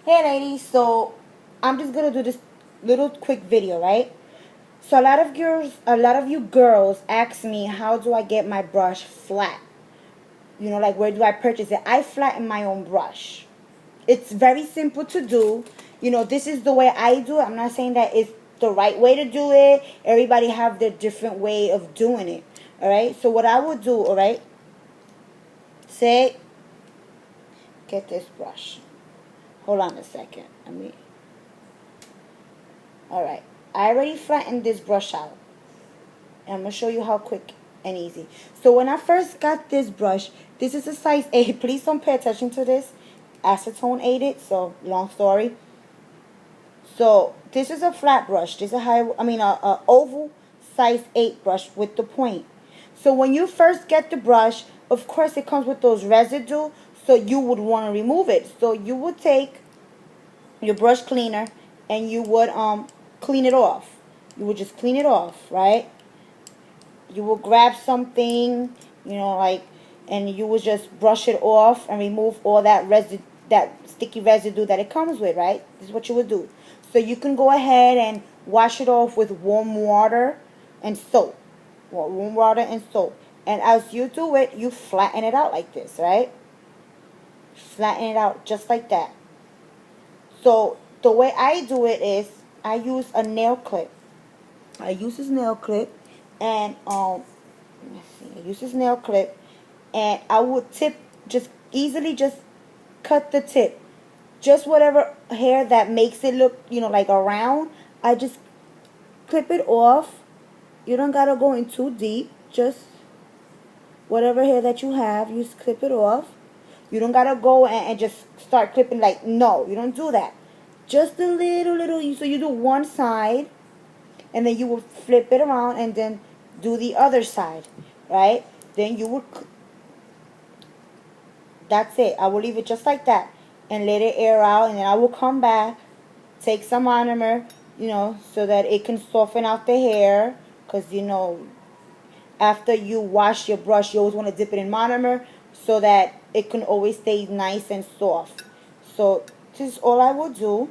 Hey ladies, so I'm just gonna do this little quick video, right? So a lot of you girls ask me, how do I get my brush flat? Like, where do I purchase it? I flatten my own brush. It's very simple to do. This is the way I do it. I'm not saying that it's the right way to do it. Everybody have their different way of doing it. All right. So what I would do, all right, say, get this brush. Hold on a second. All right. I already flattened this brush out. And I'm going to show you how quick and easy. So when I first got this brush, this is a size 8. Please don't pay attention to this. Acetone aided, so long story. So this is a flat brush. This is a oval size 8 brush with the point. So when you first get the brush, of course it comes with those residue, so you would want to remove it. So you would take your brush cleaner and you would clean it off. You would just clean it off, right? You will grab something, and you will just brush it off and remove all that sticky residue that it comes with, right? This is what you would do. So you can go ahead and wash it off with warm water and soap. Warm water and soap. And as you do it, you flatten it out like this, right? Flatten it out just like that. So the way I do it is I use a nail clip. I use this nail clip and I use this nail clip and I would just easily cut the tip. Just whatever hair that makes it look, like a round, I just clip it off. You don't gotta go in too deep. Just whatever hair that you have, you just clip it off. You don't gotta go and just start clipping no, you don't do that. Just a little, so you do one side and then you will flip it around and then do the other side, right? Then you would, that's it. I will leave it just like that and let it air out, and then I will come back, take some monomer, so that it can soften out the hair, because, after you wash your brush, you always want to dip it in monomer so that it can always stay nice and soft. So this is all I will do.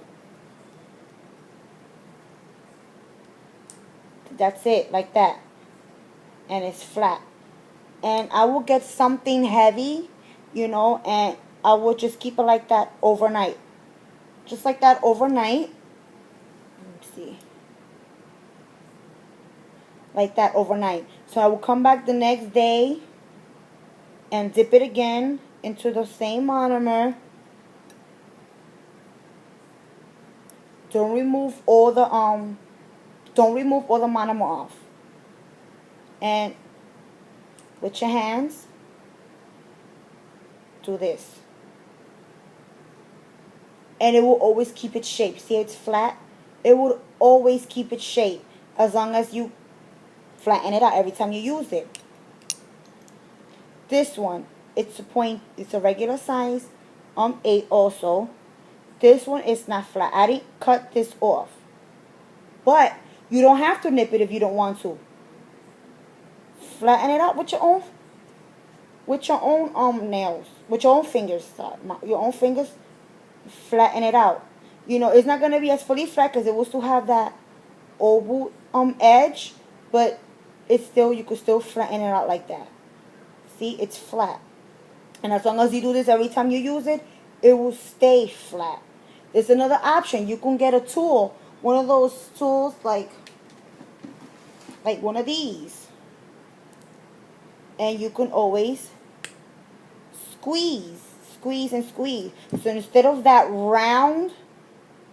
That's it, like that. And it's flat. And I will get something heavy, and I will just keep it like that overnight. Just like that overnight. Let's see. Like that overnight. So I will come back the next day and dip it again into the same monomer. Don't remove all the monomer off. And with your hands, do this. And it will always keep its shape. See, it's flat? It will always keep its shape as long as you flatten it out every time you use it. This one, it's a regular size 8 also. This one is not flat. I didn't cut this off. But you don't have to nip it if you don't want to. Flatten it out with your own nails, with your own fingers. Your own fingers. Flatten it out. It's not gonna be as fully flat because it will still have that oval edge, but you could still flatten it out like that. See, it's flat. And as long as you do this every time you use it, it will stay flat. There's another option. You can get a tool, one of those tools like one of these. And you can always squeeze and squeeze. So instead of that round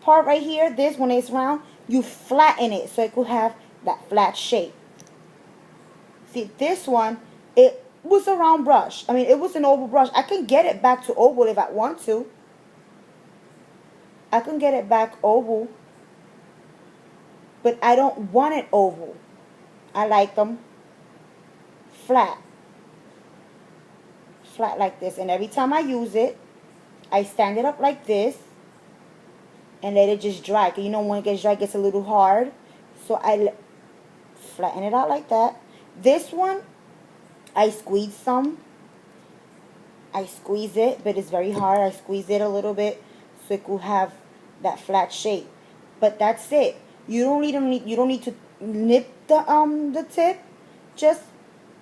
part right here, this when it's round, you flatten it so it could have that flat shape. See, this one, it was a round brush. It was an oval brush. I can get it back to oval if I want to. I can get it back oval. But I don't want it oval. I like them flat. Flat like this. And every time I use it, I stand it up like this and let it just dry. Because when it gets dry, it gets a little hard. So I flatten it out like that. This one, I squeeze some. I squeeze it, but it's very hard. I squeeze it a little bit so it could have that flat shape. But that's it. You don't need to nip the tip, just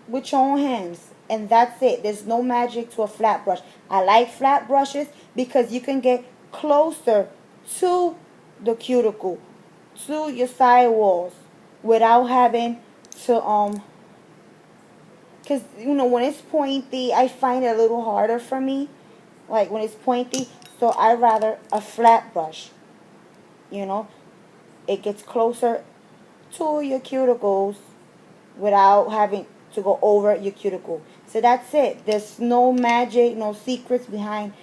with your own hands, and that's it. There's no magic to a flat brush. I like flat brushes because you can get closer to the cuticle, to your side walls, without having to because when it's pointy, I find it a little harder for me, like when it's pointy. So I rather a flat brush. you know it gets closer to your cuticles without having to go over your cuticle. So that's it. There's no magic, no secrets behind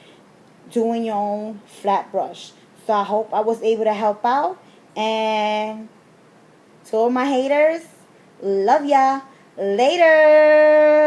doing your own flat brush. So I hope I was able to help out. And to all my haters, love ya. Later.